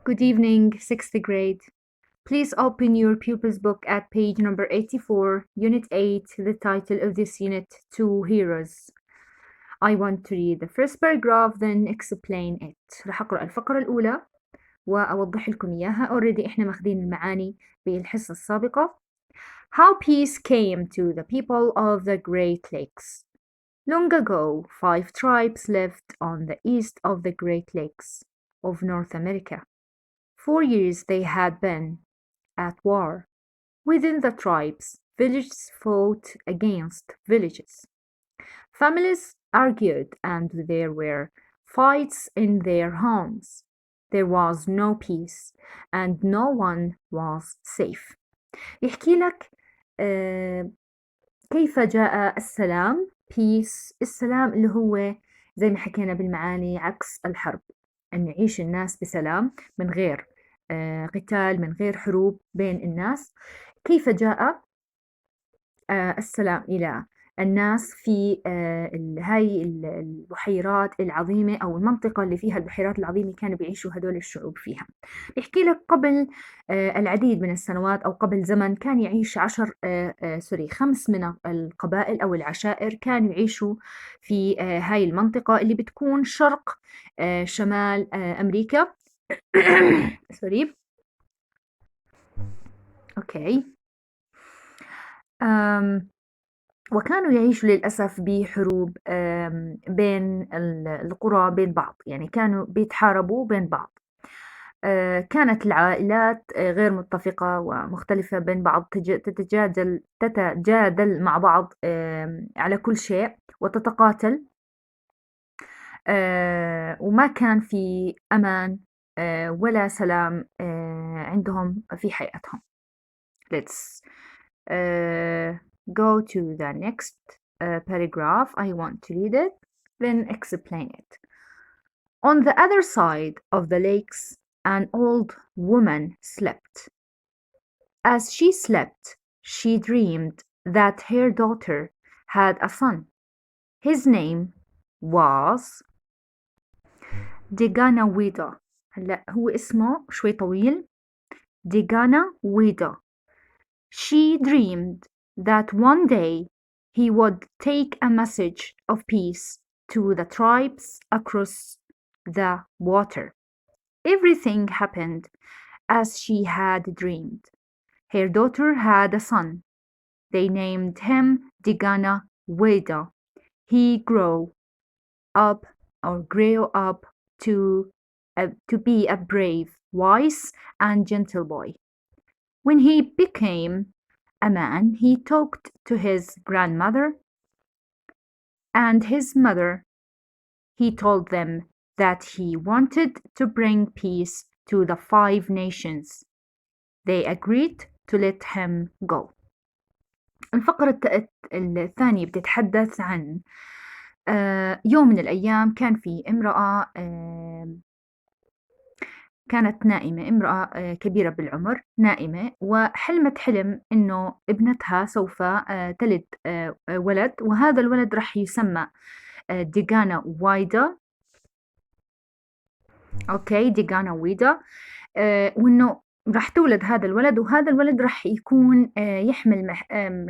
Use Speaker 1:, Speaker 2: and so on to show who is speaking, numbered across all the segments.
Speaker 1: Good evening, 6th grade. Please open your pupil's book at page number 84, Unit 8. The title of this unit, Two Heroes. I want to read the first paragraph, then explain it. راح أقرأ الفقرة الأولى وأوضح لكم إياها. Already إحنا ماخذين المعاني بالحصة السابقة. How peace came to the people of the Great Lakes. Long ago, 5 tribes lived on the east of the Great Lakes of North America. 4 years they had been at war. Within the tribes, villages fought against villages. Families argued and there were fights in their homes. There was no peace and no one was safe. يحكي لك كيف جاء السلام. peace، السلام اللي هو زي ما حكينا بالمعاني عكس الحرب، أن يعيش الناس بسلام من غير قتال، من غير حروب بين الناس. كيف جاء السلام إلى الناس في هاي البحيرات العظيمة أو المنطقة اللي فيها البحيرات العظيمة كانوا بيعيشوا هدول الشعوب فيها. بيحكي لك قبل العديد من السنوات أو قبل زمن كان يعيش 5 من القبائل أو العشائر كانوا يعيشوا في هاي المنطقة اللي بتكون شرق شمال أمريكا. سوري. أوكي. وكانوا يعيشوا للأسف بحروب بين القرى بين بعض، يعني كانوا بيتحاربوا بين بعض. كانت العائلات غير متفقة ومختلفة بين بعض، تتجادل مع بعض على كل شيء وتتقاتل، وما كان في أمان ولا سلام عندهم في حياتهم. Let's go to the next paragraph. I want to read it, then explain it. On the other side of the lakes, an old woman slept. As she slept, she dreamed that her daughter had a son. His name was Deganawida. هلا هو اسمه شوي طويل. Deganawida. She dreamed that one day he would take a message of peace to the tribes across the water. Everything happened as she had dreamed. Her daughter had a son. They named him Digana Weda. He grew up to be a brave, wise, and gentle boy. When he became a man, he talked to his grandmother and his mother. He told them that he wanted to bring peace to the 5 nations. They agreed to let him go. الفقرة الثانية بتتحدث عن يوم من الأيام كان في امرأة كانت نائمة، امرأة كبيرة بالعمر نائمة، وحلمت حلم إنه ابنتها سوف تلد ولد، وهذا الولد رح يسمى ديغانا وايدا. أوكي، ديغانا ويدا. وإنه رح تولد هذا الولد، وهذا الولد رح يكون يحمل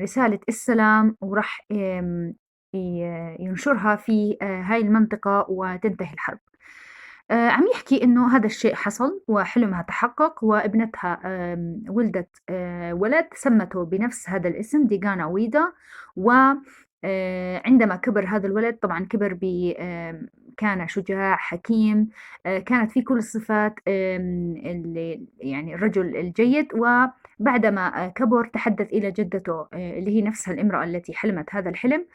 Speaker 1: رسالة السلام، ورح ينشرها في هاي المنطقة وتنتهي الحرب. عم يحكي إنه هذا الشيء حصل وحلمها تحقق، وابنتها ولدت ولد سمته بنفس هذا الاسم ديغانا ويدا. وعندما كبر هذا الولد طبعا كبر كان شجاع حكيم، كانت فيه كل الصفات يعني الرجل الجيد. وبعدما كبر تحدث إلى جدته اللي هي نفسها الامرأة التي حلمت هذا الحلم،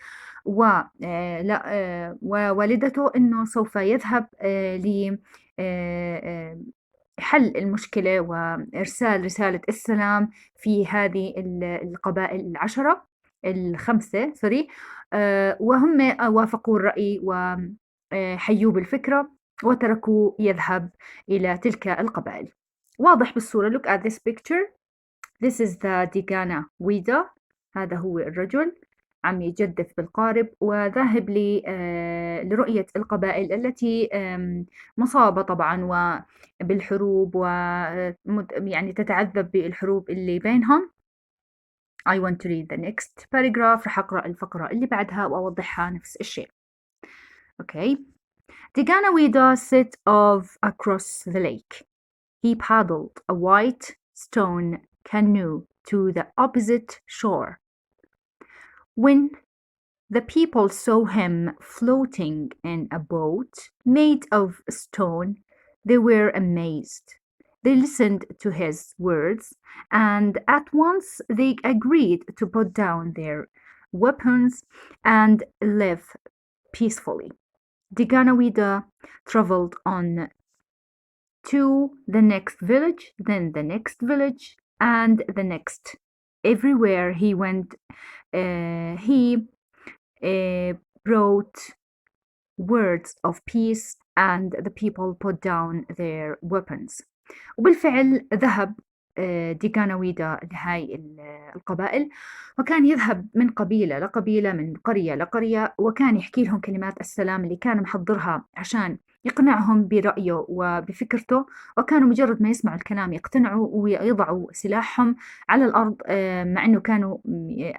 Speaker 1: ووالدته إنه سوف يذهب لحل المشكلة وإرسال رسالة السلام في هذه القبائل 5 وهم وافقوا الرأي وحيوا بالفكرة وتركوا يذهب إلى تلك القبائل. واضح بالصورة. Look at this picture. This is the Digana Wida. هذا هو الرجل. عم يجدف بالقارب وذاهب لرؤية القبائل التي مصابة طبعا بالحروب يعني تتعذب بالحروب اللي بينهم. I want to read the next paragraph. رح أقرأ الفقرة اللي بعدها وأوضحها نفس الشيء. Okay. Diganawida set off across the lake. He paddled a white stone canoe to the opposite shore. When the people saw him floating in a boat made of stone, they were amazed. They listened to his words, and at once they agreed to put down their weapons and live peacefully. Diganawida traveled on to the next village, then the next village, and the next. Everywhere he went, he brought words of peace, and the people put down their weapons. وبالفعل ذهب ديغاناويدا لهاي القبائل، وكان يذهب من قبيلة لقبيلة، من قرية لقرية، وكان يحكي لهم كلمات السلام اللي كان محضرها عشان يقنعهم برأيه وبفكرته، وكانوا مجرد ما يسمعوا الكلام يقتنعوا ويضعوا سلاحهم على الأرض، مع أنه كانوا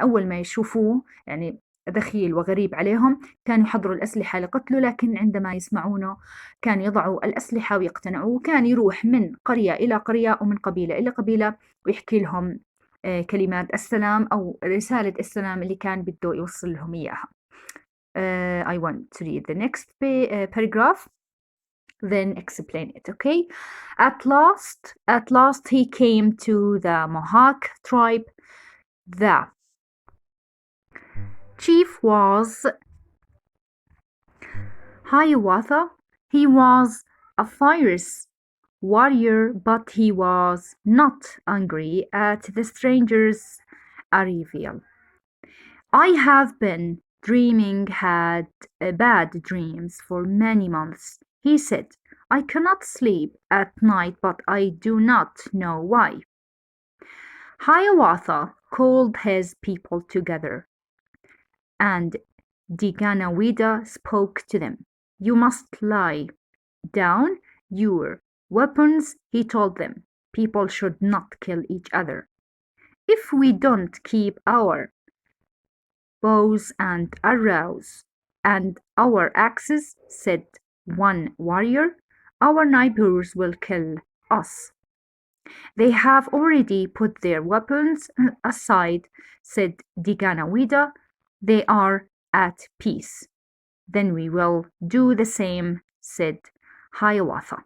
Speaker 1: أول ما يشوفوه يعني دخيل وغريب عليهم كانوا يحضروا الأسلحة لقتله، لكن عندما يسمعونه كانوا يضعوا الأسلحة ويقتنعوا، وكان يروح من قرية إلى قرية ومن قبيلة إلى قبيلة ويحكي لهم كلمات السلام أو رسالة السلام اللي كان بده يوصل لهم إياها. I want to read the next paragraph, then explain it, okay? At last he came to the Mohawk tribe. The chief was Hiawatha. He was a fierce warrior, but he was not angry at the stranger's arrival. I have been dreaming had bad dreams for many months, he said. I cannot sleep at night, but I do not know why. Hiawatha called his people together, and Diganawida spoke to them. You must lie down your weapons, he told them. People should not kill each other. If we don't keep our bows and arrows and our axes, said one warrior, our neighbors will kill us. They have already put their weapons aside, said Diganawida. They are at peace. Then we will do the same, said Hiawatha.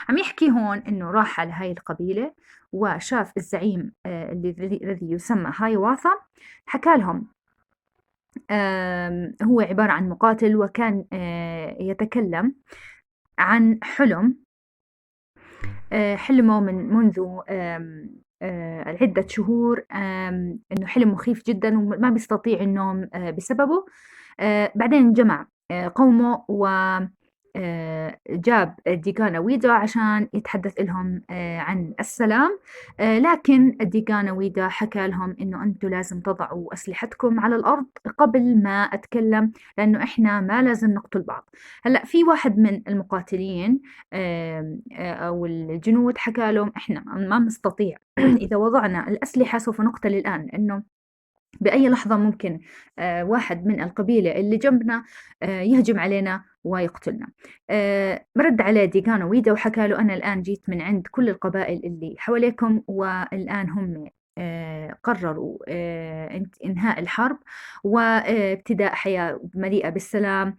Speaker 1: عم يحكي هون إنه راح على هاي القبيلة وشاف الزعيم الذي يسمى هايواثا، حكى لهم هو عبارة عن مقاتل، وكان يتكلم عن حلمه منذ عدة شهور، إنه حلم مخيف جدا وما بيستطيع النوم بسببه. بعدين جمع قومه وجاب ديغاناويدا عشان يتحدث لهم عن السلام، لكن ديغاناويدا حكى لهم إنه أنتم لازم تضعوا أسلحتكم على الأرض قبل ما أتكلم، لأنه إحنا ما لازم نقتل بعض. هلأ في واحد من المقاتلين أو الجنود حكى لهم إحنا ما نستطيع إذا وضعنا الأسلحة سوف نقتل الآن، لأنه بأي لحظة ممكن واحد من القبيلة اللي جنبنا يهجم علينا ويقتلنا. رد عليه ديغاناويدا وحكى له أنا الآن جيت من عند كل القبائل اللي حواليكم، والآن هم قرروا إنهاء الحرب وابتداء حياة مليئة بالسلام،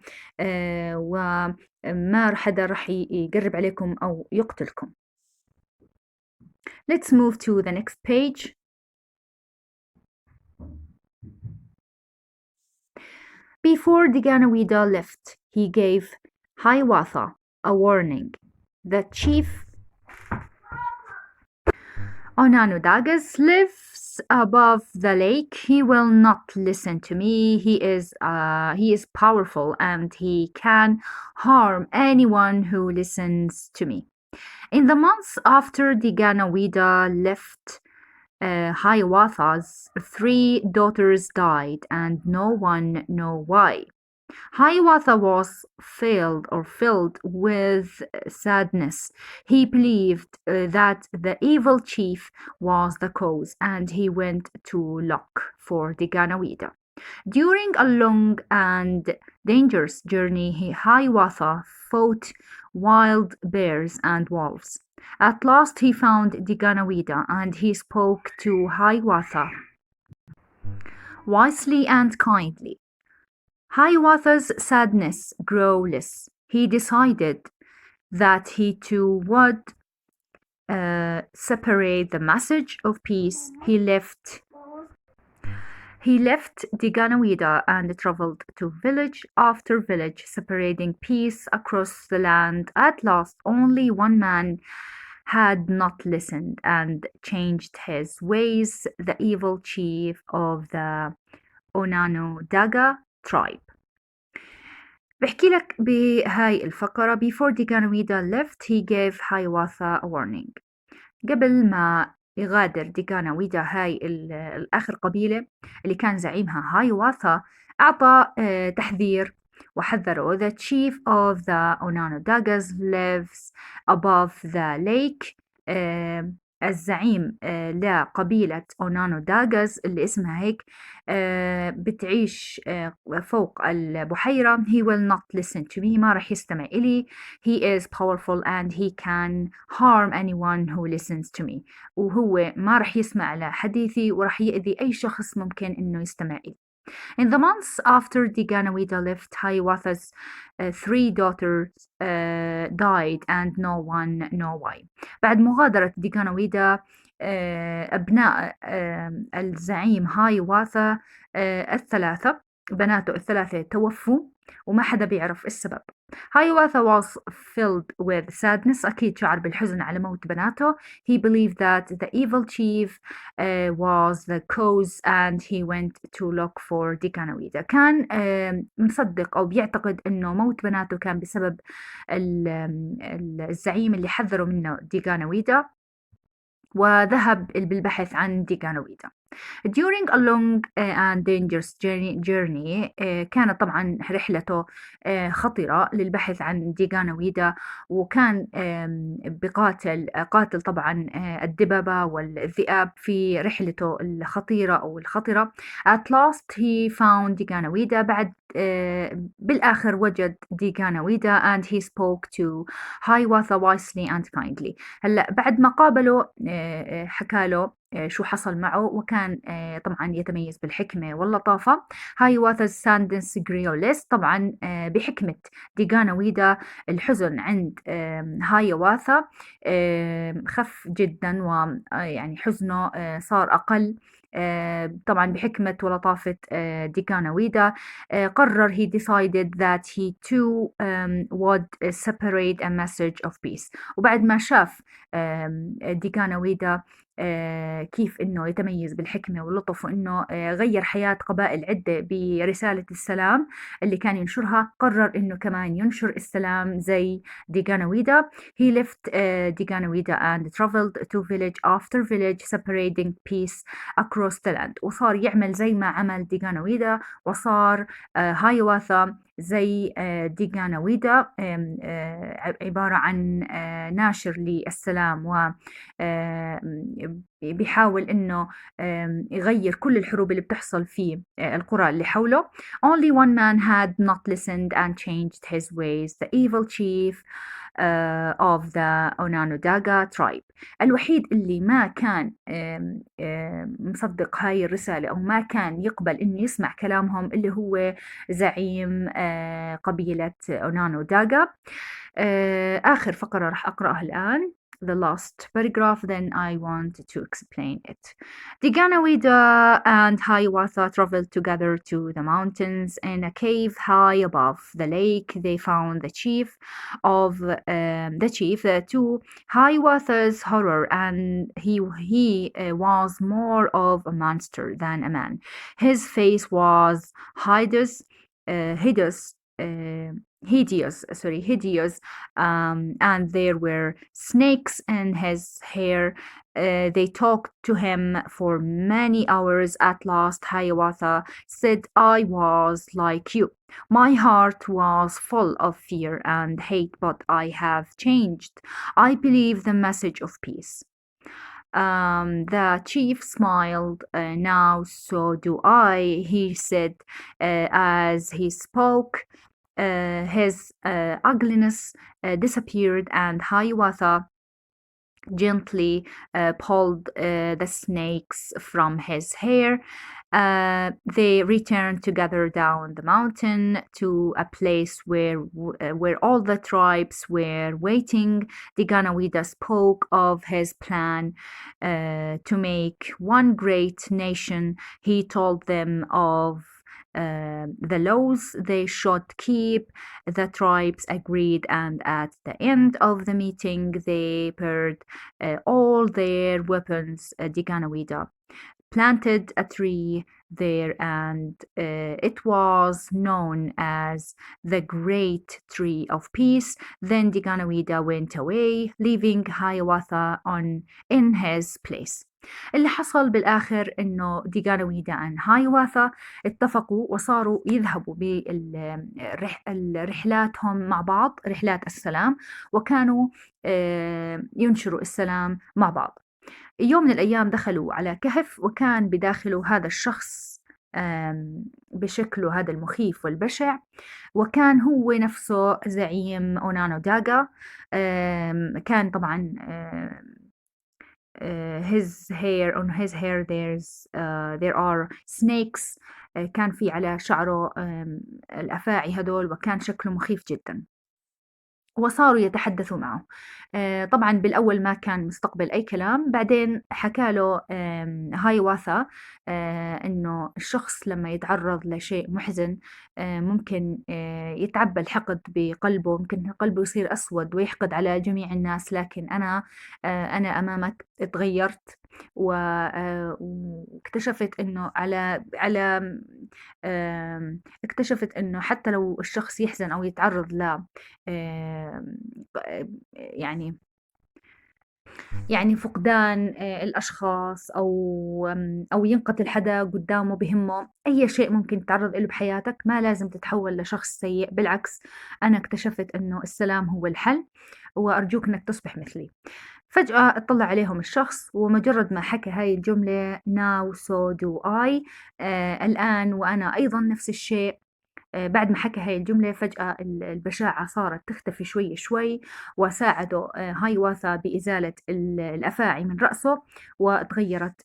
Speaker 1: وما حدا رح يقرب عليكم أو يقتلكم. Let's move to the next page. Before Diganawida left, he gave Hiawatha a warning. The chief Onanodagas lives above the lake. He will not listen to me. He is powerful and he can harm anyone who listens to me. In the months after Diganawida left, Hiawatha's 3 daughters died, and no one know why. Hiawatha was filled with sadness. He believed that the evil chief was the cause, and he went to look for Diganawida. During a long and dangerous journey, Hiawatha fought wild bears and wolves. At last he found Diganawida, and he spoke to Hiawatha wisely and kindly. Hiawatha's sadness grew less. He decided that he too would separate the message of peace. He left Diganawida and traveled to village after village, separating peace across the land. At last, only one man had not listened and changed his ways, the evil chief of the Onondaga tribe. بحكي لك بهاي الفقرة before Diganawida left he gave Hiawatha a warning. قبل ما يغادر ديغاناويدا هاي الآخر قبيلة اللي كان زعيمها هايواتها أعطى تحذير وحذره the chief of the Onondagas lives above the lake. الزعيم لقبيلة أونانوداغاز اللي اسمها هيك بتعيش فوق البحيرة. He will not listen to me. ما رح يستمع إلي. He is powerful and he can harm anyone who listens to me. وهو ما رح يسمع لحديثي ورح يأذي أي شخص ممكن إنه يستمع إلي. In the months after Diganawida left, Hiawatha's 3 daughters died and no one know why. بعد مغادرة ديغاناويدا أبناء الزعيم هايواتها بناته الثلاثة توفوا وما حدا بيعرف السبب. Hiawatha was filled with sadness. أكيد شعر بالحزن على موت بناته. He believed that the evil chief was the cause and he went to look for Diganawida. كان مصدق أو بيعتقد إنه موت بناته كان بسبب الزعيم اللي حذروا منه ديغاناويدا وذهب بالبحث عن ديغاناويدا. During a long and dangerous journey كانت طبعا رحلته خطرة للبحث عن ديغاناويدا وكان قاتل طبعا الدببة والذئاب في رحلته الخطيرة أو الخطرة. At last he found ديغاناويدا. بعد بالآخر وجد ديغاناويدا and he spoke to Hiawatha wisely and kindly. هلا بعد ما قابله حكاله شو حصل معه وكان طبعا يتميز بالحكمة واللطافة. Hiawatha's sadness grew less. طبعا بحكمة ديغاناويدا الحزن عند هايواتها خف جدا ويعني حزنه صار أقل. طبعا بحكمة ولطافة ديغاناويدا قرر he decided that he too would separate a message of peace. وبعد ما شاف ديغاناويدا كيف إنه يتميز بالحكمة واللطف وإنه غير حياة قبائل عدة برسالة السلام اللي كان ينشرها قرر إنه كمان ينشر السلام زي ديغاناويدا. He left ديغاناويدا and traveled to village after village separating peace across the land. وصار يعمل زي ما عمل ديغاناويدا وصار هايواتها زي ديغاناويدا عبارة عن ناشر للسلام و بيحاول إنه يغير كل الحروب اللي بتحصل في القرى اللي حوله. Only one man had not listened and changed his ways, the evil chief of the Onondaga tribe. الوحيد اللي ما كان مصدق هاي الرسالة أو ما كان يقبل إنه يسمع كلامهم اللي هو زعيم قبيلة أونانوداغا. آخر فقرة رح أقرأها الآن. The last paragraph, then I want to explain it. Diganawida and Hiawatha traveled together to the mountains. In a cave high above the lake, they found the chief to Hiawatha's horror, and he was more of a monster than a man. His face was hideous, hideous, and there were snakes in his hair. They talked to him for many hours. At last, Hiawatha said, I was like you. My heart was full of fear and hate, but I have changed. I believe the message of peace. The chief smiled. Now, so do I, he said as he spoke. His ugliness disappeared, and Hiawatha gently pulled the snakes from his hair. They returned together down the mountain to a place where all the tribes were waiting. Diganawida spoke of his plan to make one great nation. He told them of the laws they should keep. The tribes agreed, and at the end of the meeting, they paired all their weapons. Diganawida planted a tree there, and it was known as the Great Tree of Peace. Then Diganawida went away, leaving Hiawatha in his place. اللي حصل بالآخر إنه ديغانويدا and هايواثا اتفقوا وصاروا يذهبوا برحلاتهم مع بعض، رحلات السلام، وكانوا ينشروا السلام مع بعض. يوم من الأيام دخلوا على كهف، وكان بداخله هذا الشخص بشكله هذا المخيف والبشع، وكان هو نفسه زعيم أونانو داغا. كان طبعا on his hair there are snakes. كان في على شعره الأفاعي هدول، وكان شكله مخيف جدا. وصاروا يتحدثوا معه. طبعا بالأول ما كان مستقبل أي كلام، بعدين حكى له هايواثا إنه الشخص لما يتعرض لشيء محزن ممكن يتعبى الحقد بقلبه، ممكن قلبه يصير أسود ويحقد على جميع الناس، لكن أنا أمامك اتغيرت، واكتشفت إنه اكتشفت إنه حتى لو الشخص يحزن أو يتعرض ل يعني فقدان الأشخاص، أو ينقتل حدا قدامه بهمه، أي شيء ممكن تتعرض له بحياتك، ما لازم تتحول لشخص سيء. بالعكس، أنا اكتشفت إنه السلام هو الحل، وأرجوك إنك تصبح مثلي. فجأة اطلع عليهم الشخص، ومجرد ما حكى هاي الجملة now so do I، الآن وأنا أيضا نفس الشيء. بعد ما حكى هاي الجملة فجأة البشاعة صارت تختفي شوي شوي، وساعده هايواثا بإزالة الأفاعي من رأسه، وتغيرت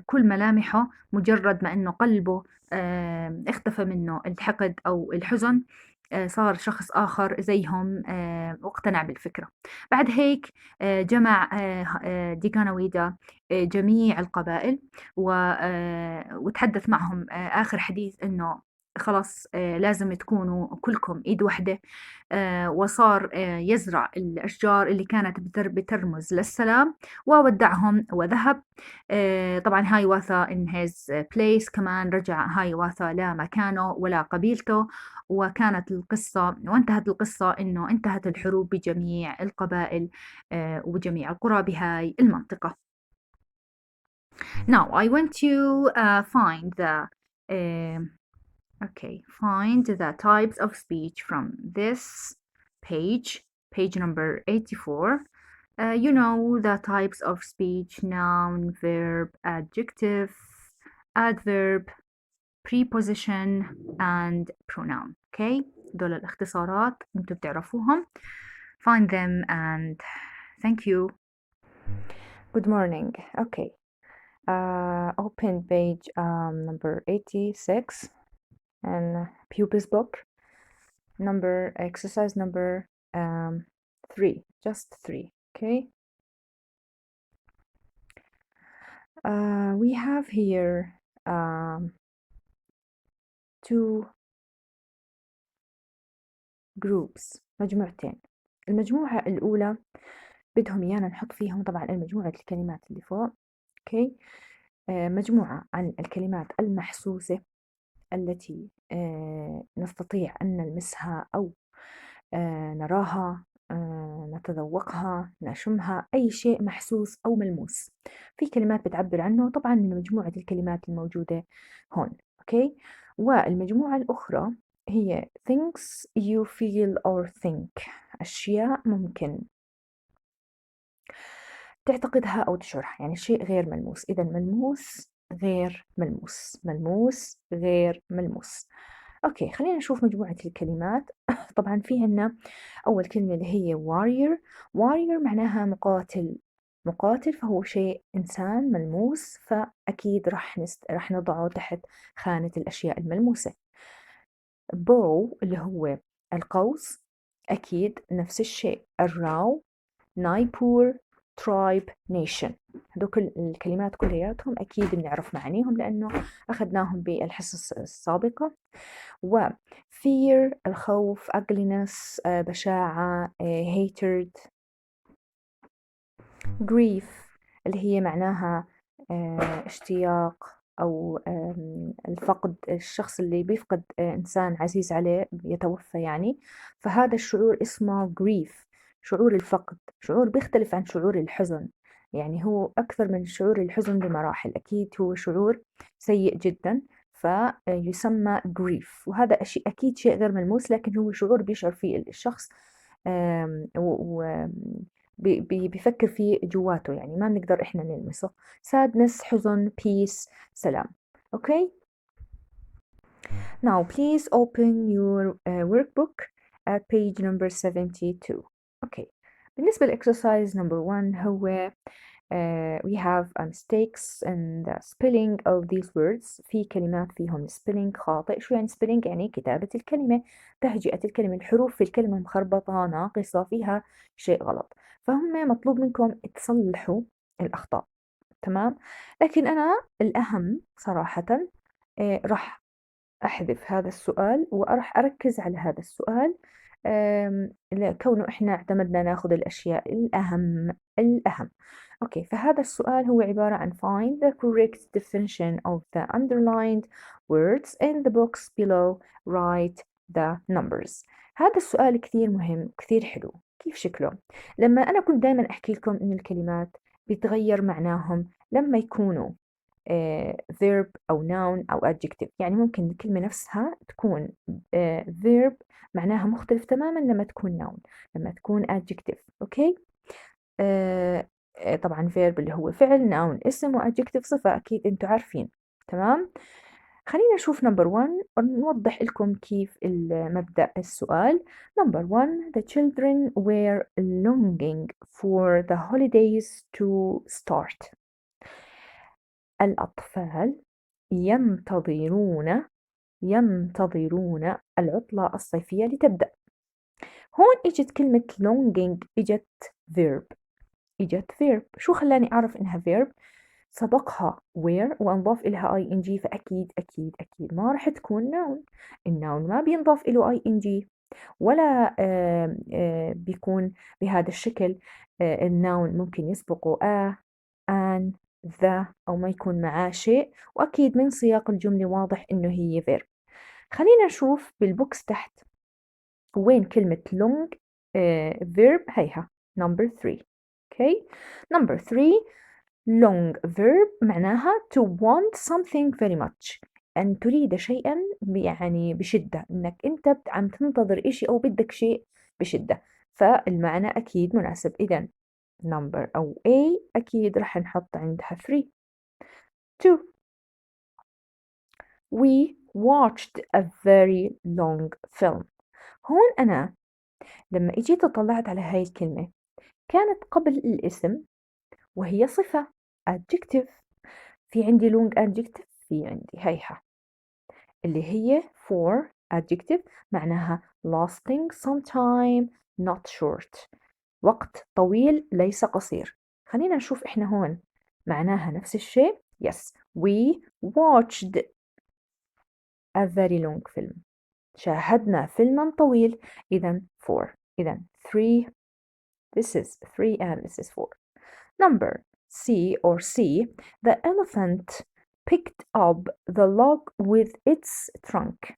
Speaker 1: كل ملامحه مجرد ما أنه قلبه اختفى منه الحقد أو الحزن. صار شخص آخر زيهم، واقتنع بالفكرة. بعد هيك جمع ديغانويدا جميع القبائل، وتحدث معهم آخر حديث إنه خلاص لازم تكونوا كلكم إيد واحدة. وصار يزرع الأشجار اللي كانت بترمز للسلام، وودعهم وذهب. طبعا هايواثا in his place، كمان رجع هايواثا لمكانه ولا قبيلته. وانتهت القصة إنه انتهت الحروب بجميع القبائل وجميع القرى بهاي المنطقة. Now I want to find the types of speech from this page number 84. You know the types of speech: noun, verb, adjective, adverb, preposition and pronoun. Okay, دول الاختصارات انتوا بتعرفوهم. Find them and thank you. Good morning. Okay, open page number 86 and pupils book, exercise number 3, just 3. Okay, we have here 2 groups، مجموعتين. المجموعة الأولى بدهم إيانا نحط فيهم طبعا المجموعة الكلمات اللي فوق. اوكي، مجموعة عن الكلمات المحسوسة التي نستطيع أن نلمسها أو نراها، نتذوقها، نشمها، أي شيء محسوس أو ملموس. في كلمات بتعبر عنه طبعا من مجموعة الكلمات الموجودة هون. أوكي، والمجموعة الأخرى هي things you feel or think، أشياء ممكن تعتقدها أو تشعرها، يعني شيء غير ملموس. إذا ملموس غير ملموس، ملموس غير ملموس. أوكي، خلينا نشوف مجموعة الكلمات. طبعا في عنا أول كلمة اللي هي warrior. warrior معناها مقاتل. مقاتل فهو شيء إنسان ملموس، فأكيد راح نضعه تحت خانة الأشياء الملموسة. bow اللي هو القوس، أكيد نفس الشيء. الراو، نايبور، ترايب، نيشن، هذول الكلمات كلياتهم أكيد بنعرف معانيهم لأنه أخذناهم بالحصص السابقة. و fear الخوف، ugliness بشاعة، hatred. grief اللي هي معناها اشتياق أو الفقد، الشخص اللي بيفقد إنسان عزيز عليه يتوفى يعني، فهذا الشعور اسمه grief، شعور الفقد. شعور بيختلف عن شعور الحزن، يعني هو أكثر من شعور الحزن بمراحل، أكيد هو شعور سيء جدا فيسمى grief. وهذا أكيد شيء غير ملموس، لكن هو شعور بيشعر فيه الشخص بيفكر فيه جواته، يعني ما بنقدر إحنا نلمسه. sadness حزن، peace سلام. okay, now please open your workbook at page number 72. okay, بالنسبة لإكسرسايز number 1 هو we have mistakes in the spelling of these words. في كلمات فيهم spelling خاطئ. شو يعني spelling؟ يعني كتابة الكلمة، تهجئة الكلمة، الحروف في الكلمة مخربطة، ناقصة، فيها شيء غلط، فهم مطلوب منكم تصلحوا الأخطاء. تمام، لكن أنا الأهم صراحة راح أحذف هذا السؤال وراح أركز على هذا السؤال، كونه إحنا اعتمدنا ناخذ الأشياء الأهم. أوكي، فهذا السؤال هو عبارة عن find the correct definition of the underlined words in the box below, write the numbers. هذا السؤال كثير مهم، كثير حلو. كيف شكله؟ لما أنا كنت دائما أحكي لكم إن الكلمات بيتغير معناهم لما يكونوا verb أو noun أو adjective، يعني ممكن الكلمة نفسها تكون verb معناها مختلف تماما لما تكون noun، لما تكون adjective. أوكي، طبعا verb اللي هو فعل، noun اسم، وadjective صفة، أكيد أنتوا عارفين. تمام، خلينا نشوف number 1 ونوضح لكم كيف مبدأ السؤال. number 1 the children were longing for the holidays to start. الأطفال ينتظرون العطلة الصيفية لتبدأ. هون إجت كلمة longing، إجت verb. شو خلاني أعرف إنها verb؟ سبقها were وأنضاف إلها ing، فأكيد أكيد أكيد ما راح تكون noun. الناون ما بينضاف إله ing ولا بيكون بهذا الشكل. الناون ممكن يسبقه an، ذا، أو ما يكون معاه شيء، وأكيد من سياق الجملة واضح إنه هي verb. خلينا نشوف بالبوكس تحت وين كلمة long verb. هيها number 3. okay, number 3 long verb معناها to want something very much، أن تريد شيئا يعني بشدة، إنك أنت عم تنتظر إشي أو بدك شيء بشدة، فالمعنى أكيد مناسب. إذا number أو A أكيد رح نحط عندها 3. 2 we watched a very long film. هون أنا لما إجيت طلعت على هاي الكلمة كانت قبل الاسم وهي صفة adjective. في عندي long adjective، في عندي هيها اللي هي for adjective معناها lasting some time not short، وقت طويل ليس قصير. خلينا نشوف إحنا هون معناها نفس الشيء. yes we watched a very long film، شاهدنا فيلما طويل. إذا 4، إذا 3 this is 3 and this is 4. number C or C the elephant picked up the log with its trunk.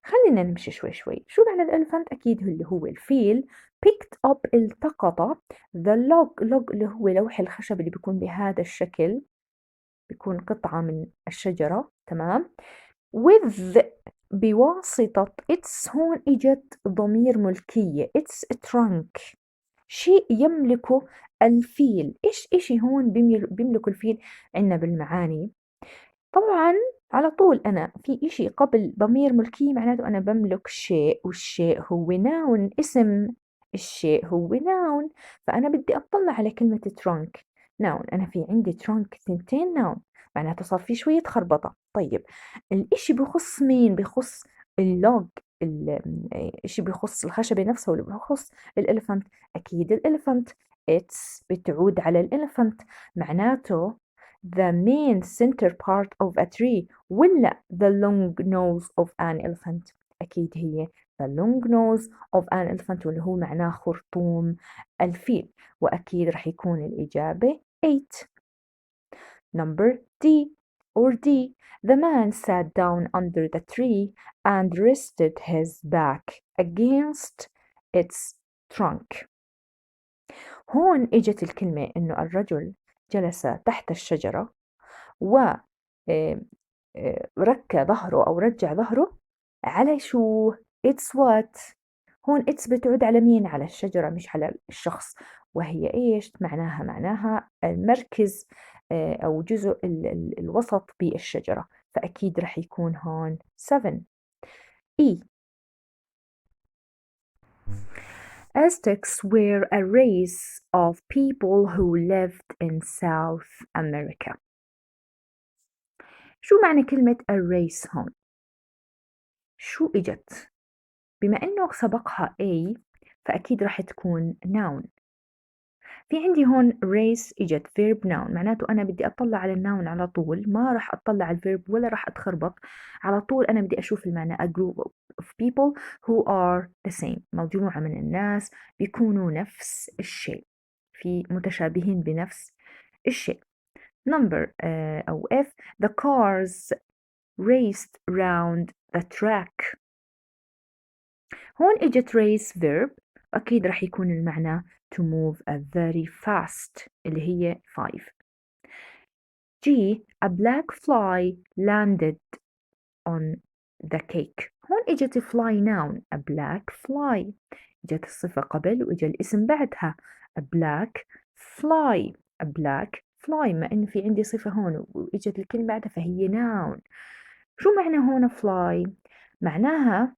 Speaker 1: خلينا نمشي شوي شوي. شو معنى الإلفنت؟ أكيد اللي هو الفيل. picked up التقط the log اللي هو لوح الخشب اللي بيكون بهذا الشكل، بيكون قطعة من الشجرة، تمام. with بواسطة its، هون إجت ضمير ملكية its trunk، شيء يملكه الفيل. إيش إشي هون بيملكه الفيل عنا بالمعاني؟ طبعا على طول أنا في إشي قبل ضمير ملكية معناته أنا بملك شيء، والشيء هو noun، اسم الشيء هو noun. فأنا بدي أطلع على كلمة trunk noun. أنا في عندي trunk ثنتين noun، معناته صار في شوية خربطة. طيب الإشي بخص مين؟ بخص اللوج، الإشي بخص الخشبة نفسها ولا بخص الإلفنت؟ أكيد الإلفنت. it's بتعود على الإلفنت، معناته the main center part of a tree ولا the long nose of an elephant؟ أكيد هي the long nose of an elephant واللي هو معناه خرطوم الفيل، وأكيد رح يكون الإجابة 8. Number D or D. The man sat down under the tree and rested his back against its trunk. هون إجت الكلمة إنه الرجل جلس تحت الشجرة و ركّ ظهره أو رجّع ظهره على شو؟ it's what؟ هون it's بتعود على مين؟ على الشجرة مش على الشخص، وهي إيش؟ معناها المركز أو جزء الوسط بالشجرة، فأكيد رح يكون هون 7. E. Aztecs were a race of people who lived in South America. شو معنى كلمة a race هون؟ شو إجت؟ بما إنه سبقها A فأكيد راح تكون noun. في عندي هون race إجت verb noun، معناته أنا بدي أطلع على الnoun على طول، ما راح أطلع على الverb ولا راح أتخربط. على طول أنا بدي أشوف المعنى a group of people who are the same، مجموعة من الناس بيكونوا نفس الشيء، في متشابهين بنفس الشيء. Number أو F. The cars raced round the track. هون إجت race verb، أكيد راح يكون المعنى to move very fast اللي هي 5. G. A black fly landed on the cake. هون إجت fly noun a black fly، إجت الصفة قبل وإجا الاسم بعدها a black fly. a black fly ما إن في عندي صفة هون وإجت الكلمة بعدها فهي noun. شو معنى هون fly؟ معناها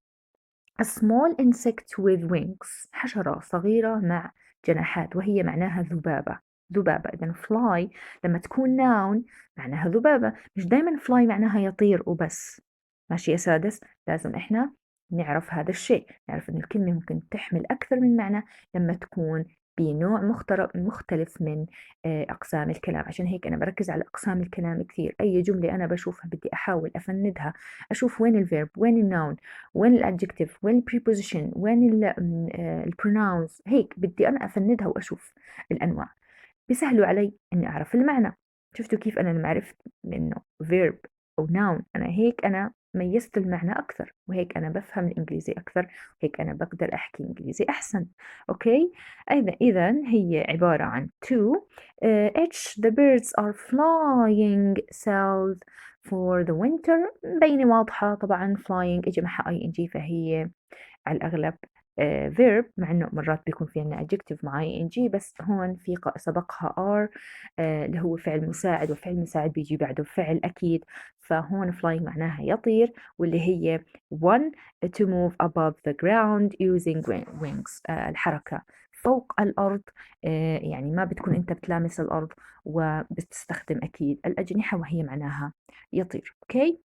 Speaker 1: a small insect with wings، حشرة صغيرة مع جناحات، وهي معناها ذبابة. ذبابة إذا fly لما تكون noun معناها ذبابة، مش دايما fly معناها يطير وبس. ماشي يا سادس؟ لازم إحنا نعرف هذا الشيء، نعرف إن الكلمة ممكن تحمل أكثر من معنى لما تكون بنوع مختلف من أقسام الكلام. عشان هيك أنا بركز على أقسام الكلام كثير. أي جملة أنا بشوفها بدي أحاول أفندها، أشوف وين الفيرب، وين النون، وين الادجكتيف، وين البريبوزيشن، وين البروناونز، هيك بدي أنا أفندها وأشوف الأنواع، بيسهلوا علي إني أعرف المعنى. شفتوا كيف أنا لما عرفت إنه verb أو noun أنا هيك أنا ميزت المعنى أكثر، وهيك أنا بفهم الإنجليزي أكثر، وهيك أنا بقدر أحكي إنجليزي أحسن. أوكي، إذا هي عبارة عن to H. The birds are flying south for the winter. بينة واضحة طبعا flying إجي معها ing فهي على الأغلب verb، مع إنه مرات بيكون في عنا adjective مع ing، بس هون في سبقها are اللي هو فعل مساعد، وفعل مساعد بيجي بعده فعل أكيد. فهون flying معناها يطير، واللي هي one to move above the ground using wings الحركة فوق الأرض، يعني ما بتكون أنت بتلامس الأرض وبتستخدم أكيد الأجنحة، وهي معناها يطير. أوكي.